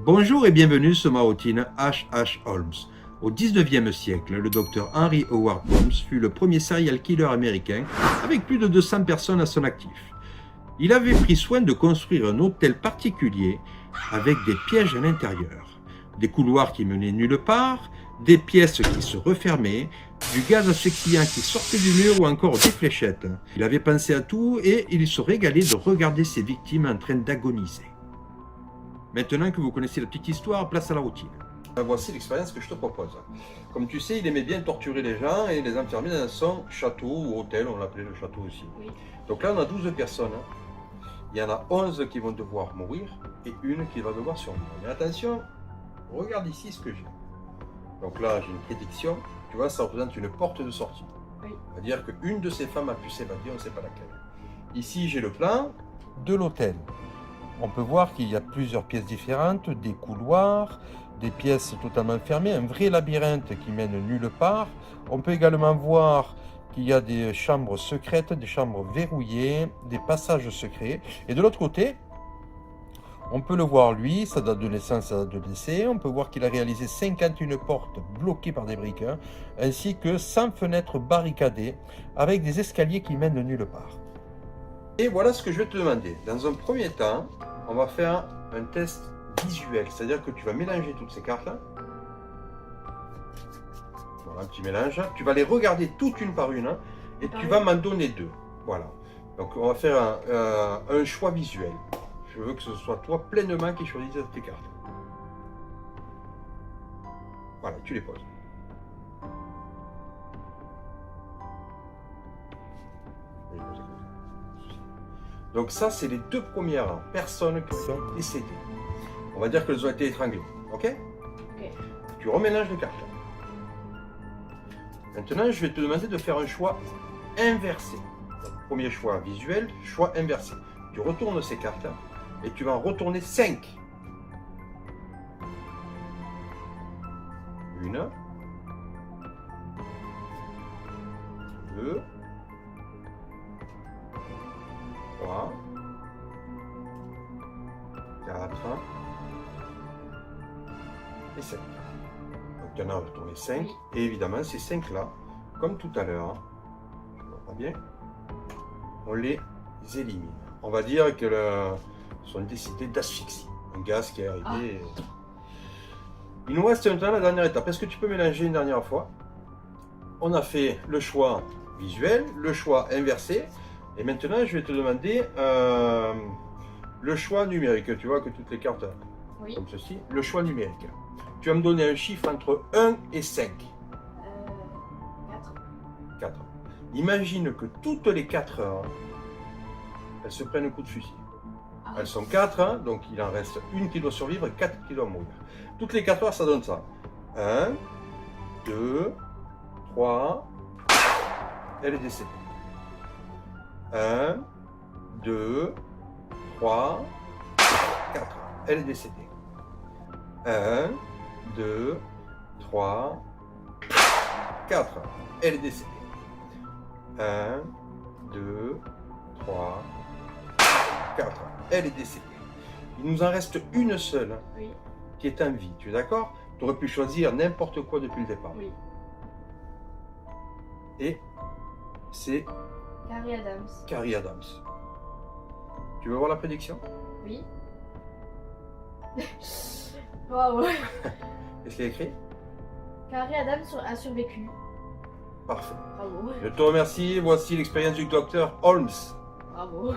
Bonjour et bienvenue sur ma routine H.H. Holmes. Au 19e siècle, le docteur Henry Howard Holmes fut le premier serial killer américain avec plus de 200 personnes à son actif. Il avait pris soin de construire un hôtel particulier avec des pièges à l'intérieur, des couloirs qui menaient nulle part, des pièces qui se refermaient, du gaz asphyxiant qui sortait du mur ou encore des fléchettes. Il avait pensé à tout et il se régalait de regarder ses victimes en train d'agoniser. Maintenant que vous connaissez la petite histoire, place à la routine. Voici l'expérience que je te propose. Comme tu sais, il aimait bien torturer les gens et les enfermer dans son château ou hôtel, on l'appelait le château aussi. Oui. Donc là, on a 12 personnes. Il y en a 11 qui vont devoir mourir et une qui va devoir survivre. Mais attention, regarde ici ce que j'ai. Donc là, j'ai une prédiction. Tu vois, ça représente une porte de sortie. Oui. C'est-à-dire qu'une de ces femmes a pu s'évader, on ne sait pas laquelle. Ici, j'ai le plan de l'hôtel. On peut voir qu'il y a plusieurs pièces différentes, des couloirs, des pièces totalement fermées, un vrai labyrinthe qui mène nulle part. On peut également voir qu'il y a des chambres secrètes, des chambres verrouillées, des passages secrets. Et de l'autre côté, on peut le voir lui, sa date de naissance, sa date de décès. On peut voir qu'il a réalisé 51 portes bloquées par des briques, ainsi que 100 fenêtres barricadées avec des escaliers qui mènent nulle part. Et voilà ce que je vais te demander. Dans un premier temps, on va faire un test visuel, c'est-à-dire que tu vas mélanger toutes ces cartes-là. Voilà, un petit mélange. Tu vas les regarder toutes une par une et tu vas m'en donner deux. Voilà. Donc on va faire un choix visuel. Je veux que ce soit toi pleinement qui choisisse tes cartes. Voilà, tu les poses. Donc ça, c'est les deux premières personnes qui sont décédées. On va dire qu'elles ont été étranglées. Ok? Tu remélanges les cartes. Maintenant, je vais te demander de faire un choix inversé. Donc, premier choix visuel, choix inversé. Tu retournes ces cartes et tu vas en retourner 5. Une. Deux. 3, 4 et 5. Donc tu en as retourné 5. Oui. Et évidemment, ces 5 là, comme tout à l'heure, je ne vois pas bien, on les élimine. On va dire que sont décédés d'asphyxie. Un gaz qui est arrivé. Ah. Il nous reste maintenant la dernière étape. Est-ce que tu peux mélanger une dernière fois? On a fait le choix visuel, le choix inversé. Et maintenant, je vais te demander le choix numérique. Tu vois que toutes les cartes, oui, comme ceci, le choix numérique. Tu vas me donner un chiffre entre 1 et 5. 4. 4. Imagine que toutes les 4 heures, elles se prennent un coup de fusil. Ah. Elles sont 4, donc il en reste une qui doit survivre et 4 qui doivent mourir. Toutes les 4 heures, ça donne ça. 1, 2, 3, elle est décédée. 1, 2, 3, 4. Elle est décédée. 1, 2, 3, 4. Elle est décédée. 1, 2, 3, 4. Elle est décédée. Il nous en reste une seule, oui, qui est en vie. Tu es d'accord? Tu aurais pu choisir n'importe quoi depuis le départ. Oui. Et c'est Carrie Adams. Carrie Adams. Tu veux voir la prédiction? Oui. Waouh. Qu'est-ce qu'il y a écrit? Carrie Adams a survécu. Parfait. Bravo. Je te remercie. Voici l'expérience du docteur Holmes. Bravo.